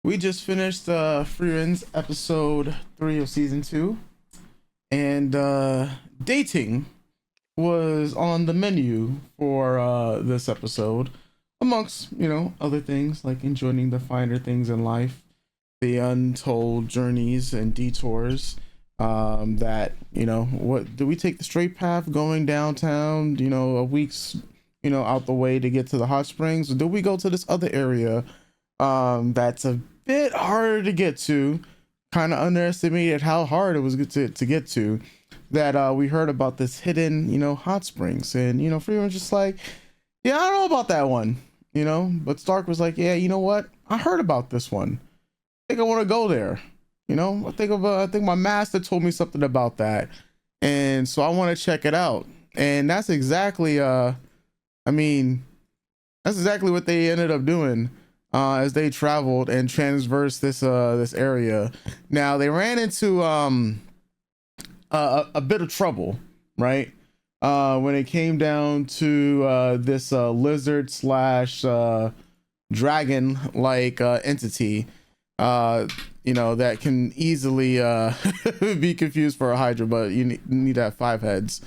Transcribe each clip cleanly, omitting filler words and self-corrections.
We just finished Frieren's episode 3 of season 2, and dating was on the menu for this episode, amongst, other things like enjoying the finer things in life, the untold journeys and detours. That, what do we take the straight path going downtown, a week's, out the way to get to the hot springs? Or do we go to this other area that's a bit harder to get to? Kind of underestimated how hard it was to get to. That we heard about this hidden, hot springs, and Freeman's just like, yeah, I don't know about that one, But Stark was like, yeah, you know what? I heard about this one. I think I want to go there. I think my master told me something about that, and so I want to check it out. And that's exactly, that's exactly what they ended up doing as they traveled and transversed this area. Now they ran into a bit of trouble, right? When it came down to this lizard slash dragon like entity, that can easily be confused for a hydra, but you need to have 5 heads.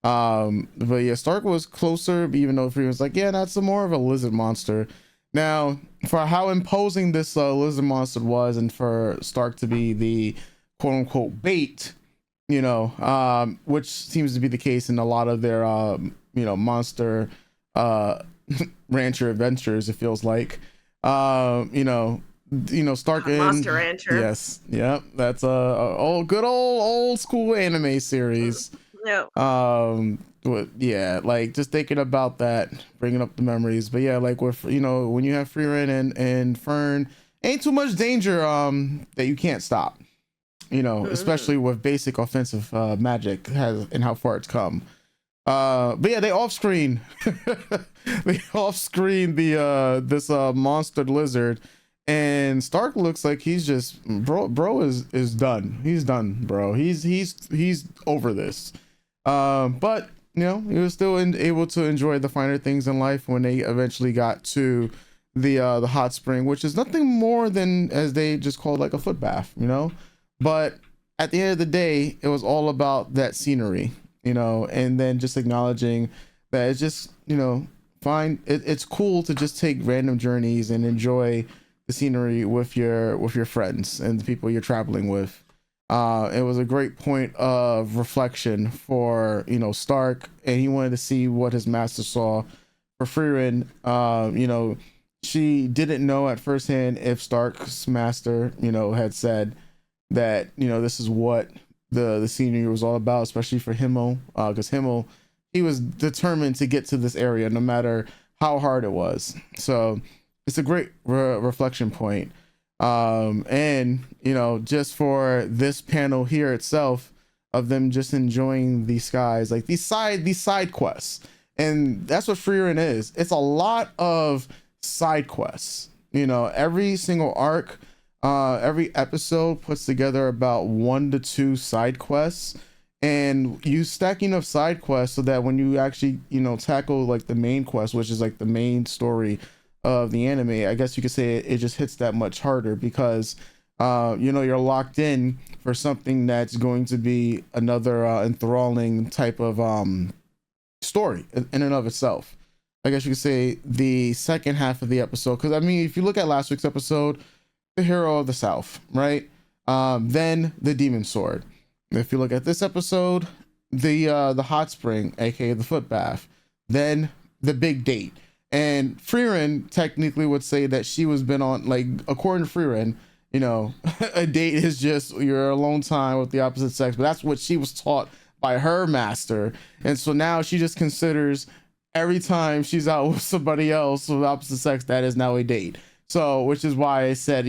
But yeah, Stark was closer, even though he was like, yeah, that's more of a lizard monster. Now, for how imposing this lizard monster was, and for Stark to be the quote unquote bait, which seems to be the case in a lot of their monster rancher adventures, it feels like. Stark and Monster Rancher. Yes, yep, that's a good old school anime series. Yeah, like just thinking about that, bringing up the memories. But yeah, like with when you have Frieren and Fern, ain't too much danger that you can't stop. Especially with basic offensive magic has and how far it's come. But yeah, they off screen the this monster lizard, and Stark looks like he's just bro is done. He's done, bro. He's over this. But he was still able to enjoy the finer things in life when they eventually got to the hot spring, which is nothing more than, as they just called, like a foot bath, But at the end of the day, it was all about that scenery, and then just acknowledging that it's just, it's cool to just take random journeys and enjoy the scenery with your friends and the people you're traveling with. It was a great point of reflection for, Stark, and he wanted to see what his master saw. For Frieren, she didn't know at first hand if Stark's master, had said that this is what the scenery was all about, especially for Himmel, because Himmel, he was determined to get to this area no matter how hard it was. So it's a great reflection point. And just for this panel here itself, of them just enjoying the skies, like these side quests, and that's what Frieren is. It's a lot of side quests. Every single arc, every episode puts together about 1 to 2 side quests, and you stack enough side quests so that when you actually tackle like the main quest, which is like the main story of the anime, I guess you could say it just hits that much harder, because you're locked in for something that's going to be another enthralling type of story in and of itself. I guess you could say the second half of the episode, because if you look at last week's episode, the hero of the South, right? Then the demon sword. If you look at this episode, the hot spring, aka the foot bath, then the big date. And Frieren technically would say that she was been on, like, according to Frieren, a date is just your alone time with the opposite sex, but that's what she was taught by her master. And so now she just considers every time she's out with somebody else with opposite sex, that is now a date. So, which is why I said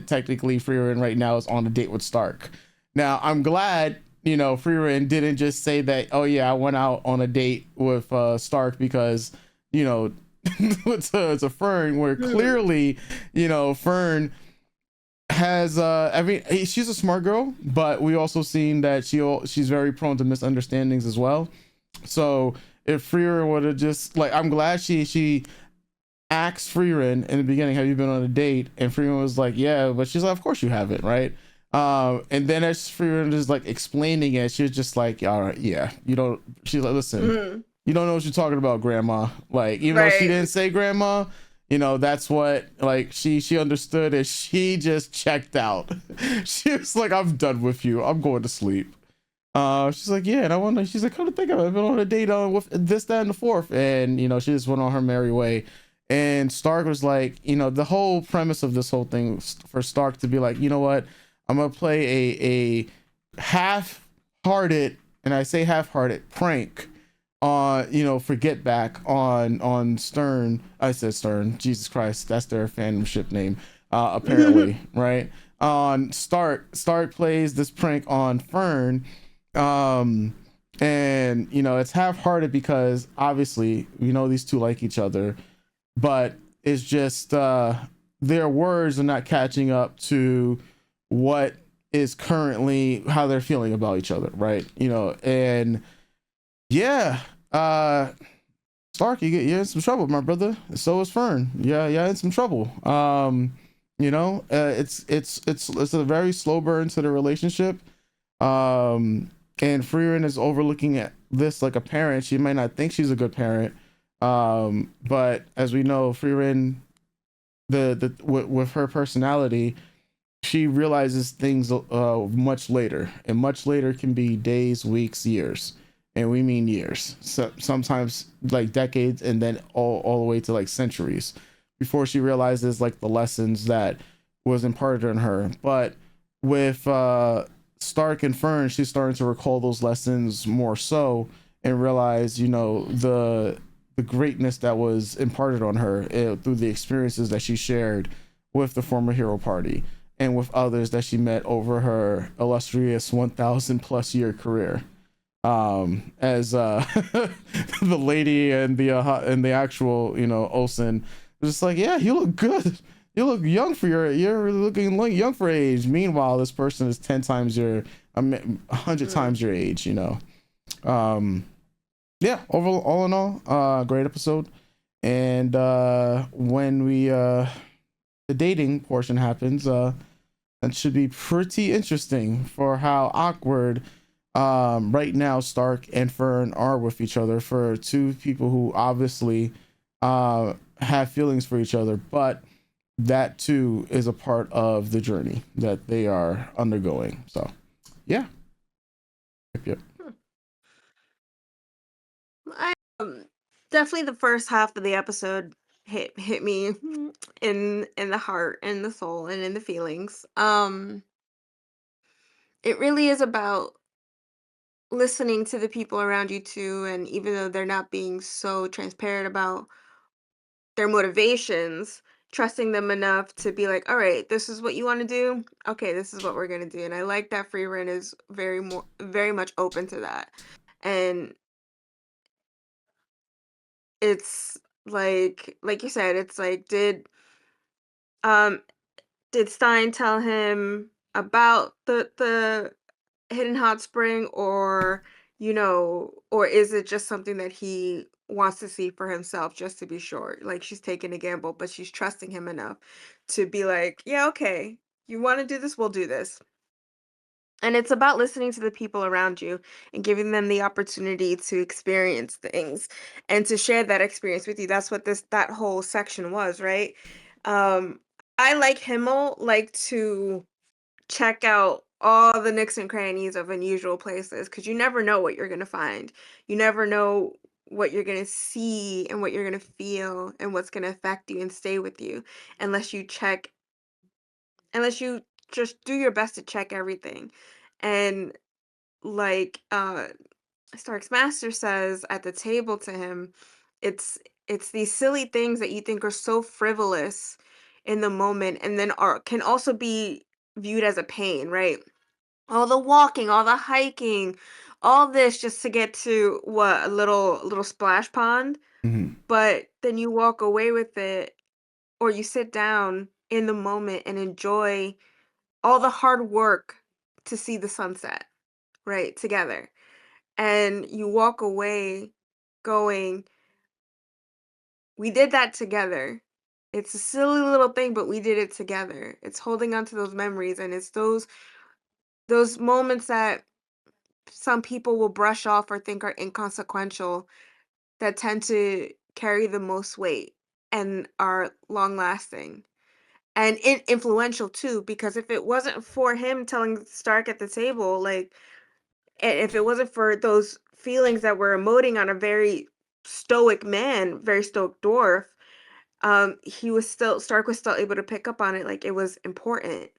technically Frieren right now is on a date with Stark. Now, I'm glad, Frieren didn't just say that, oh yeah, I went out on a date with Stark because, it's a Fern, where clearly, Fern has she's a smart girl, but we also seen that she's very prone to misunderstandings as well. So if Frieren would have just, like, I'm glad she asked Frieren in the beginning, "Have you been on a date?" And Frieren was like, "Yeah," but she's like, "Of course you haven't, right?" And then as Frieren is like explaining it, she was just like, "All right, yeah, you don't." She's like, "Listen, Mhm. you don't know what you're talking about, Grandma." Like, even though she Right. didn't say Grandma, that's what, like, she understood, and she just checked out. She was like, "I'm done with you. I'm going to sleep." She's like, "Yeah," and I wonder. She's like, "Come to think of it, I've been on a date with this, that, and the fourth," and she just went on her merry way. And Stark was like, the whole premise of this whole thing was for Stark to be like, "You know what? I'm gonna play a half-hearted, and I say half-hearted, prank on, forget back on Stern." I said Stern. Jesus Christ, that's their fandom ship name. Apparently, right? On Stark plays this prank on Fern, um and it's half-hearted because obviously we know these two like each other, but it's just their words are not catching up to what is currently how they're feeling about each other, right? And yeah, uh Stark, you're in some trouble, my brother. So is Fern. Yeah, in some trouble. It's a very slow burn to the relationship. um and Frieren is overlooking at this like a parent. She might not think she's a good parent, but as we know, Frieren, with her personality, she realizes things much later, and much later can be days, weeks, years, and we mean years. So sometimes like decades, and then all the way to like centuries before she realizes like the lessons that was imparted on her. But with Stark and Fern, she's starting to recall those lessons more so, and realize the greatness that was imparted on her through the experiences that she shared with the former hero party and with others that she met over her illustrious 1,000 plus year career. As the lady and the actual Olsen was just like, "Yeah, you look good. You look young for you're looking young for age." Meanwhile, this person is 10 times your, 100 Mm. times your age. Um, yeah. Overall, all in all, great episode. And when the dating portion happens, that should be pretty interesting for how awkward right now Stark and Fern are with each other, for two people who obviously have feelings for each other, but that too is a part of the journey that they are undergoing. So yeah. Yep. Hmm. I definitely the first half of the episode hit me in the heart and the soul and in the feelings. It really is about listening to the people around you too, and even though they're not being so transparent about their motivations, trusting them enough to be like, all right, this is what you want to do. Okay, this is what we're gonna do. And I like that Freeman is very much open to that. And it's like you said, it's like um did Stein tell him about the hidden hot spring, or or is it just something that he wants to see for himself just to be sure? Like, she's taking a gamble, but she's trusting him enough to be like, yeah, okay, you want to do this, we'll do this. And it's about listening to the people around you and giving them the opportunity to experience things and to share that experience with you. That's what that whole section was, right? um I, like Himmel, like to check out all the nooks and crannies of unusual places, because you never know what you're going to find. You never know what you're going to see and what you're going to feel and what's going to affect you and stay with you, unless you check, unless you just do your best to check everything. And like Stark's master says at the table to him, it's it's these silly things that you think are so frivolous in the moment, and then are can also be viewed as a pain, right? All the walking, all the hiking, all this just to get to what, a little splash pond, Mm-hmm. but then you walk away with it, or you sit down in the moment and enjoy all the hard work to see the sunset, right, together. And you walk away going, We did that together. It's a silly little thing, but we did it together. It's holding on to those memories, and it's those moments that some people will brush off or think are inconsequential that tend to carry the most weight and are long lasting and influential too, because if it wasn't for him telling Stark at the table, like, and if it wasn't for those feelings that were emoting on a very stoic man, very stoic dwarf, he was still Stark was still able to pick up on it, like it was important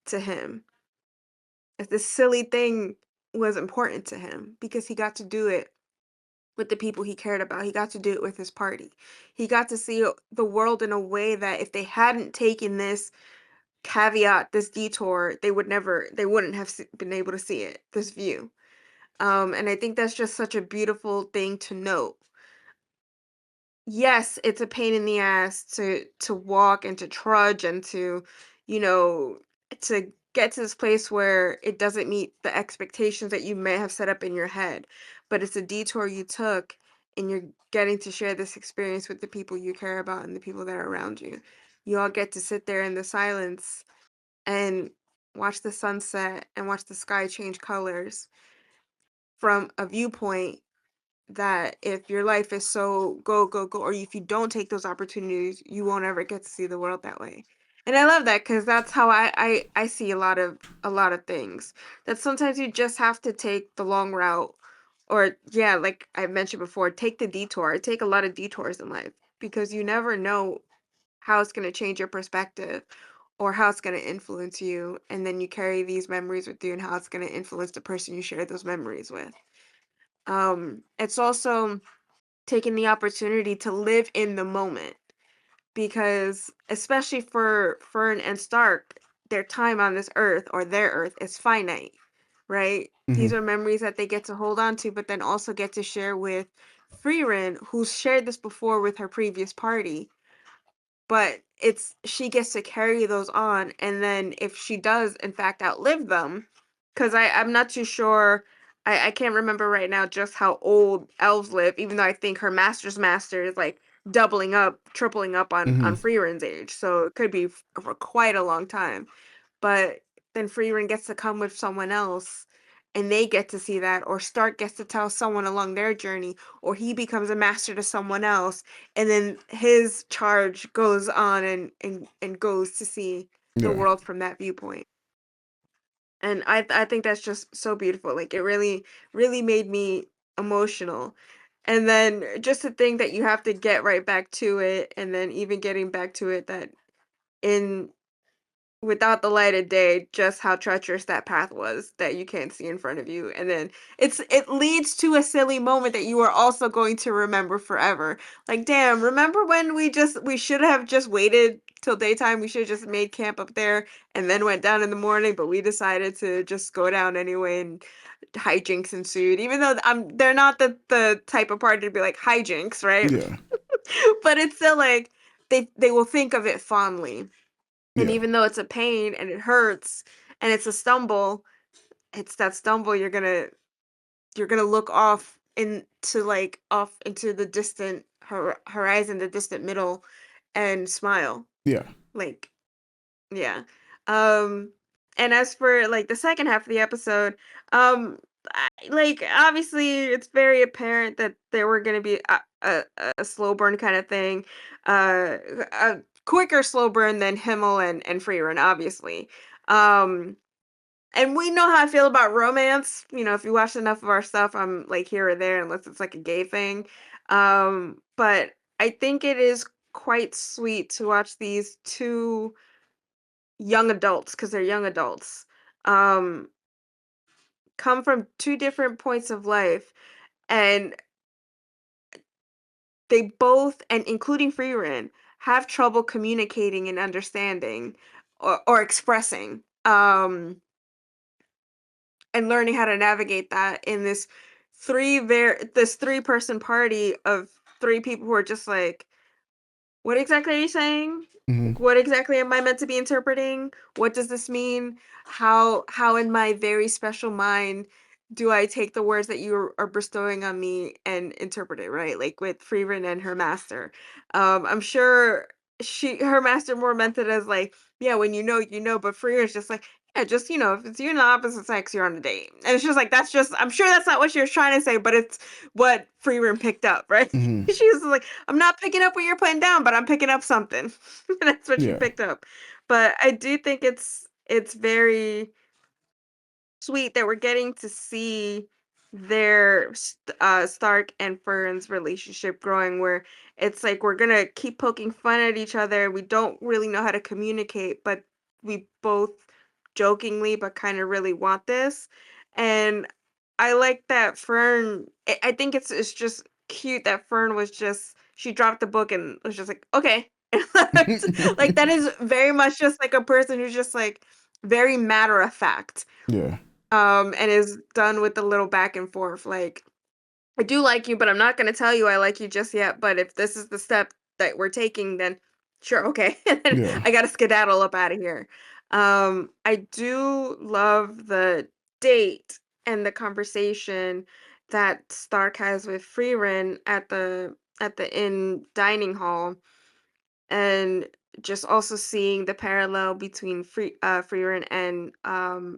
to him. If this silly thing was important to him because he got to do it with the people he cared about. He got to do it with his party. He got to see the world in a way that if they hadn't taken this caveat, this detour, they wouldn't have been able to see it, this view. And I think that's just such a beautiful thing to note. Yes, it's a pain in the ass to walk and to trudge and to, you know, to get to this place where it doesn't meet the expectations that you may have set up in your head. But it's a detour you took and you're getting to share this experience with the people you care about and the people that are around you. You all get to sit there in the silence and watch the sunset and watch the sky change colors from a viewpoint that if your life is so go go go, or if you don't take those opportunities, you won't ever get to see the world that way. And I love that because that's how I see a lot of things, that sometimes you just have to take the long route, or yeah, like I mentioned before, take the detour. Take a lot of detours in life because you never know how it's going to change your perspective or how it's going to influence you, and then you carry these memories with you and how it's going to influence the person you share those memories with. It's also taking the opportunity to live in the moment because especially for Fern and Stark, their time on this earth or their earth is finite, right? Hmm. These are memories that they get to hold on to, but then also get to share with Frieren, who's shared this before with her previous party, but it's she gets to carry those on, and then if she does in fact outlive them, because I'm not too sure, I can't remember right now just how old elves live, even though I think her master's master is like doubling up, tripling up on Hmm. Freeren's age, so it could be for quite a long time. But then Frieren gets to come with someone else and they get to see that, or Stark gets to tell someone along their journey, or he becomes a master to someone else, and then his charge goes on and goes to see the Yeah. world from that viewpoint. And I think that's just so beautiful. Like it really made me emotional. And then just to think that you have to get right back to it, and then even getting back to it, that in without the light of day, just how treacherous that path was that you can't see in front of you. And then it leads to a silly moment that you are also going to remember forever. Like, damn, remember when we should have just waited till daytime. We should have just made camp up there and then went down in the morning, but we decided to just go down anyway, and hijinks ensued. Even though they're not the type of party to be like hijinks, right? Yeah. But it's still like they will think of it fondly. And Yeah. even though it's a pain and it hurts and it's a stumble, it's that stumble you're gonna look off into like off into the distant horizon, the distant middle, and smile. Yeah. Like, yeah. Um, and as for like the second half of the episode, like obviously it's very apparent that there were gonna be a slow burn kind of thing, uh, a quicker slow burn than Himmel and Freerun, obviously. Um, and we know how I feel about romance. You know, if you watch enough of our stuff, I'm like here or there, unless it's like a gay thing. But I think it is quite sweet to watch these two young adults, because they're young adults, um, come from two different points of life, and they both, and including Freeran, have trouble communicating and understanding or expressing. And learning how to navigate that in this three-person party of three people who are just like, what exactly are you saying? Hmm. Like, what exactly am I meant to be interpreting? What does this mean? How in my very special mind do I take the words that you are bestowing on me and interpret it, right? Like with Frieren and her master. I'm sure her master more meant it as like, yeah, when you know, but Frieren's just like, yeah, just if it's you and the opposite sex, you're on a date. And it's just like that's just I'm sure that's not what she was trying to say, but it's what Frieren picked up, right? Hmm. She was like, I'm not picking up what you're putting down, but I'm picking up something. And that's what she Yeah. picked up. But I do think it's very sweet that we're getting to see Stark and Fern's relationship growing where it's like we're gonna keep poking fun at each other. We don't really know how to communicate, but we both jokingly but kind of really want this. And I like that Fern I think it's just cute that Fern was just she dropped the book and was just like, okay. And left. Like that is very much just like a person who's just like very matter of fact, Yeah. and is done with the little back and forth, like, "I do like you, but I'm not gonna tell you I like you just yet, but if this is the step that we're taking, then sure, okay." And then Yeah. I gotta skedaddle up out of here. I do love the date and the conversation that Stark has with Frieren at the inn dining hall, and just also seeing the parallel between Frieren and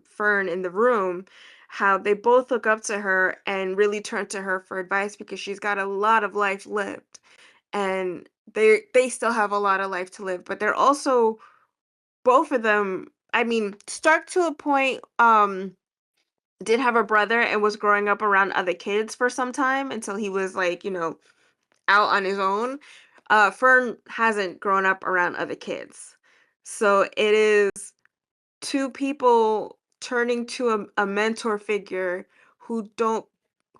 Fern in the room, how they both look up to her and really turn to her for advice because she's got a lot of life lived, and they still have a lot of life to live, but they're also both of them. I mean, Stark to a point did have a brother and was growing up around other kids for some time until he was like out on his own. Fern hasn't grown up around other kids. So it is two people turning to a mentor figure who don't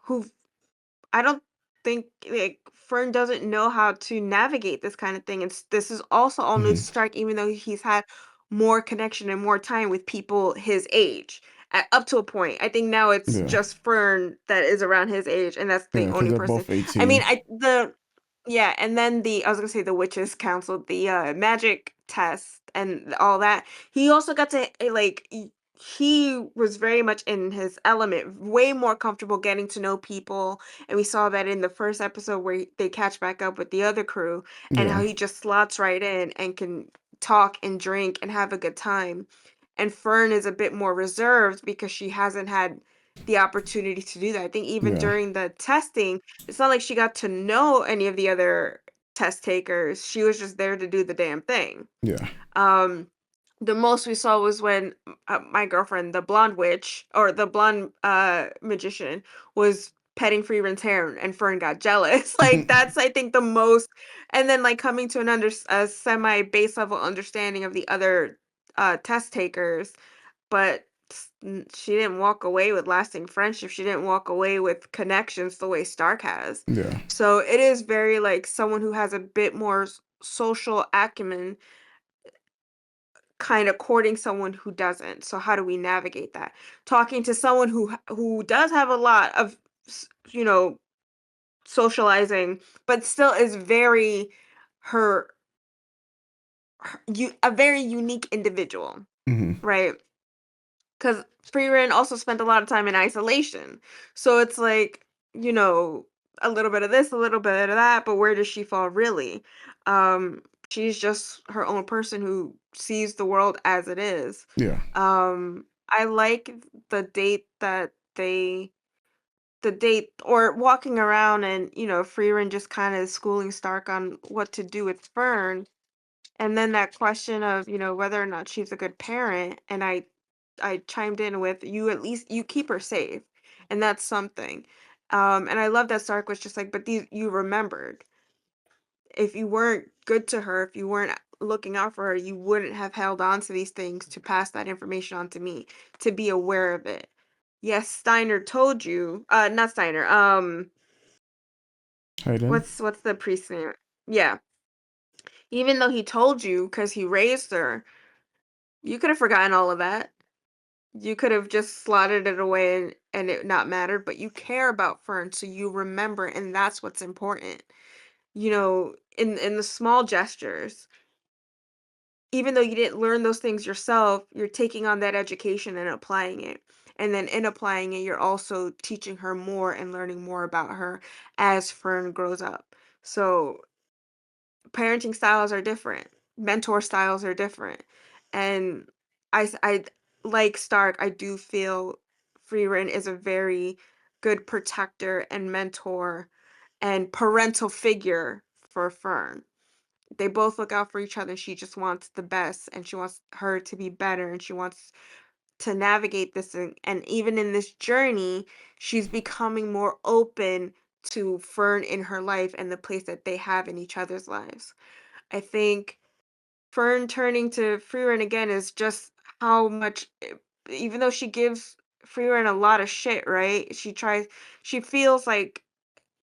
who I don't think like Fern doesn't know how to navigate this kind of thing. This is also all new to Hmm. Stark, even though he's had more connection and more time with people his age. Up to a point. I think now it's Yeah. just Fern that is around his age, and that's Yeah. the Because only they're person. both I mean, 18. and then I was gonna say the witches council, the magic test and all that. He also got to he was very much in his element, way more comfortable getting to know people, and we saw that in the first episode where they catch back up with the other crew, and how Yeah. he just slots right in and can talk and drink and have a good time. And Fern is a bit more reserved because she hasn't had the opportunity to do that. I think even Yeah. during the testing, it's not like she got to know any of the other test takers. She was just there to do the damn thing. Yeah. Um, the most we saw was when my girlfriend, the blonde witch or the blonde magician, was petting Freeman's hair, and Fern got jealous. Like that's I think the most, and then like coming to a semi base level understanding of the other test takers, but she didn't walk away with lasting friendship. She didn't walk away with connections the way Stark has. Yeah. So it is very like someone who has a bit more social acumen kind of courting someone who doesn't. So how do we navigate that? Talking to someone who does have a lot of s- you know socializing, but still is very her, a very unique individual, Hmm. right? Because Frieren also spent a lot of time in isolation. So it's like, a little bit of this, a little bit of that, but where does she fall really? She's just her own person who sees the world as it is. Yeah. I like the date that the date or walking around and, Frieren just kind of schooling Stark on what to do with Fern. And then that question of, whether or not she's a good parent. And I chimed in with you at least you keep her safe. And that's something. And I love that Stark was just like, but these you remembered. If you weren't good to her, if you weren't looking out for her, you wouldn't have held on to these things to pass that information on to me, to be aware of it. Yes, Steiner told you. Not Steiner. Hayden. What's the priest's name? Yeah. Even though he told you because he raised her, you could have forgotten all of that. You could have just slotted it away and it not mattered, but you care about Fern, so you remember, and that's what's important. In the small gestures, even though you didn't learn those things yourself, you're taking on that education and applying it. and then in applying it, you're also teaching her more and learning more about her as Fern grows up. So parenting styles are different, mentor styles are different, and I like Stark. I do feel Frieren is a very good protector and mentor and parental figure for Fern. They both look out for each other. She just wants the best and she wants her to be better and she wants to navigate this and even in this journey, she's becoming more open to Fern in her life and the place that they have in each other's lives. I think Fern turning to Frieren again is just how much even though she gives Frieren a lot of shit, right? She feels like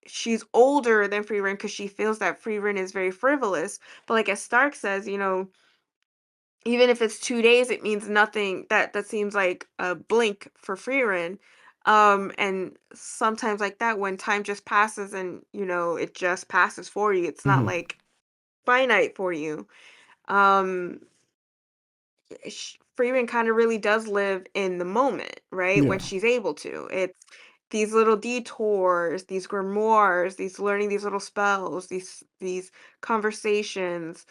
she's older than Frieren because she feels that Frieren is very frivolous. But like as Stark says, even if it's 2 days, it means nothing. That seems like a blink for Frieren. And sometimes like that, when time just passes and it just passes for you, it's not Hmm. like finite for you. Um, Frieren kind of really does live in the moment, right? When Yeah. she's able to. It's these little detours, these grimoires, these learning these little spells, these conversations,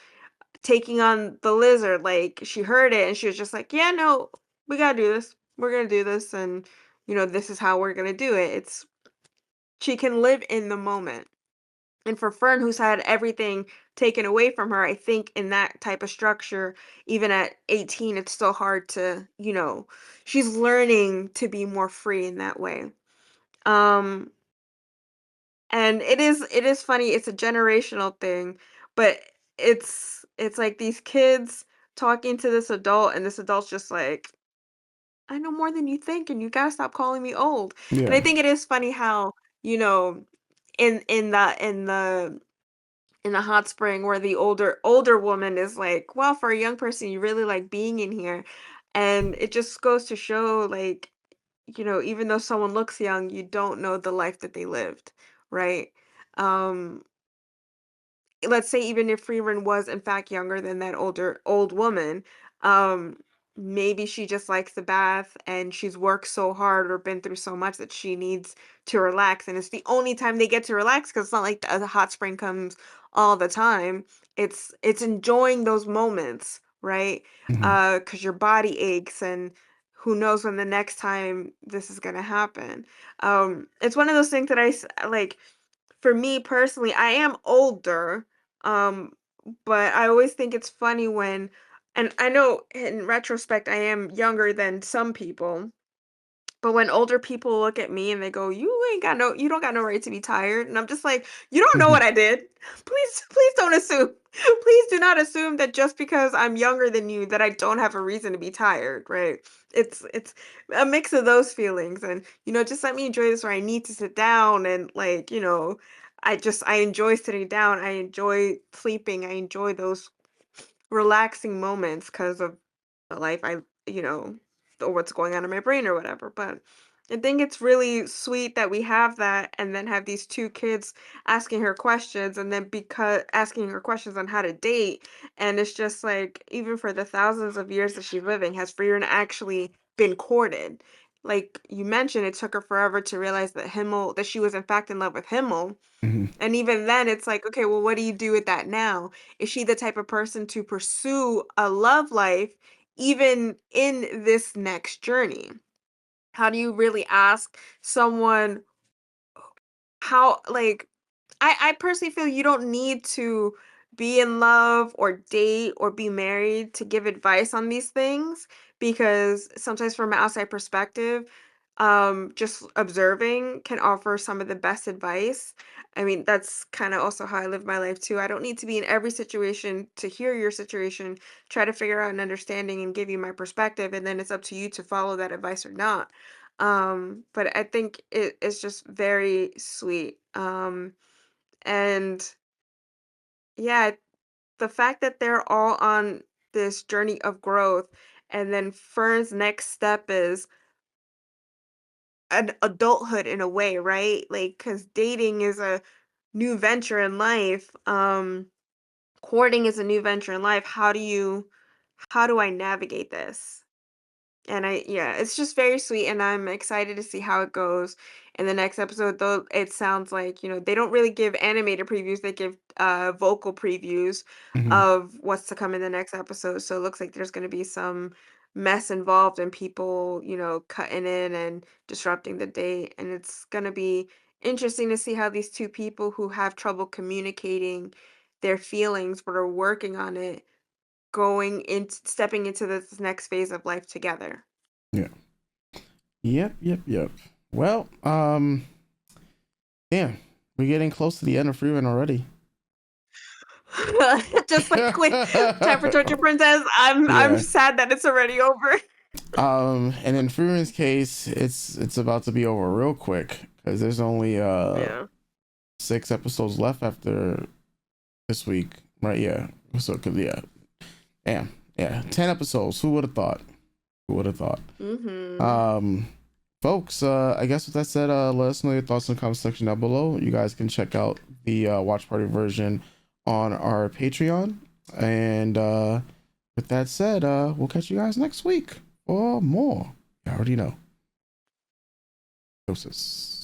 taking on the lizard. Like she heard it and she was just like, "Yeah, no, we gotta do this. We're gonna do this, and this is how we're gonna do it." She can live in the moment. And for Fern, who's had everything taken away from her, I think in that type of structure, even at 18, it's still hard to, she's learning to be more free in that way. Um, and it is funny, it's a generational thing, but it's like these kids talking to this adult, and this adult's just like, I know more than you think, and you gotta stop calling me old. And I Yeah. think it is funny how, you know, in the hot spring where the older woman is like, "Well, for a young person, you really like being in here." And it just goes to show like, even though someone looks young, you don't know the life that they lived, right? Um let's say even if Freeman was in fact younger than that old woman, um, maybe she just likes the bath and she's worked so hard or been through so much that she needs to relax, and it's the only time they get to relax because it's not like the hot spring comes all the time. It's enjoying those moments, right? Hmm. Because your body aches and who knows when the next time this is gonna happen. It's one of those things that like for me personally, I am older, um, but I always think it's funny and I know in retrospect I am younger than some people, but when older people look at me and they go, you don't got no right to be tired." And I'm just like, "You don't know Hmm. what I did. Please don't assume. Please do not assume that just because I'm younger than you that I don't have a reason to be tired," right? It's a mix of those feelings and just let me enjoy this where I need to sit down and like, I enjoy sitting down. I enjoy sleeping. I enjoy those relaxing moments because of the life you know, or what's going on in my brain or whatever. But I think it's really sweet that we have that and then have these two kids asking her questions and then because asking her questions on how to date. And it's just like, even for the thousands of years that she's living, has Frieren actually been courted? Like you mentioned, it took her forever to realize that she was in fact in love with Himmel, Hmm. and even then, it's like, okay, well, what do you do with that now? Is she the type of person to pursue a love life even in this next journey? How do you really ask someone how, like, I personally feel you don't need to be in love or date or be married to give advice on these things because sometimes from an outside perspective, just observing can offer some of the best advice. I mean, that's kind of also how I live my life too. I don't need to be in every situation to hear your situation, try to figure out an understanding and give you my perspective, and then it's up to you to follow that advice or not. But I think it's just very sweet. And yeah, the fact that they're all on this journey of growth, and then Fern's next step is an adulthood in a way, right? Like, because dating is a new venture in life. Courting is a new venture in life. How do I navigate this? And yeah, it's just very sweet, and I'm excited to see how it goes in the next episode. Though it sounds like, they don't really give animated previews, they give vocal previews Hmm. of what's to come in the next episode. So it looks like there's gonna be some mess involved and people, cutting in and disrupting the date. And it's gonna be interesting to see how these two people who have trouble communicating their feelings but are working on it stepping into this next phase of life together. Yeah. Yep. Well, yeah, we're getting close to the end of Frieren already. Just like with Time for Torture Princess, I'm Yeah. sad that it's already over. And in Frieren's case, it's about to be over real quick because there's only Yeah. 6 episodes left after this week, right? Yeah. So, yeah, yeah, 10 episodes. Who would have thought? Who would have thought? Mhm. Um, folks, I guess with that said, let us know your thoughts in the comment section down below. You guys can check out the watch party version on our Patreon. And with that said, we'll catch you guys next week for more. You already know. Doses.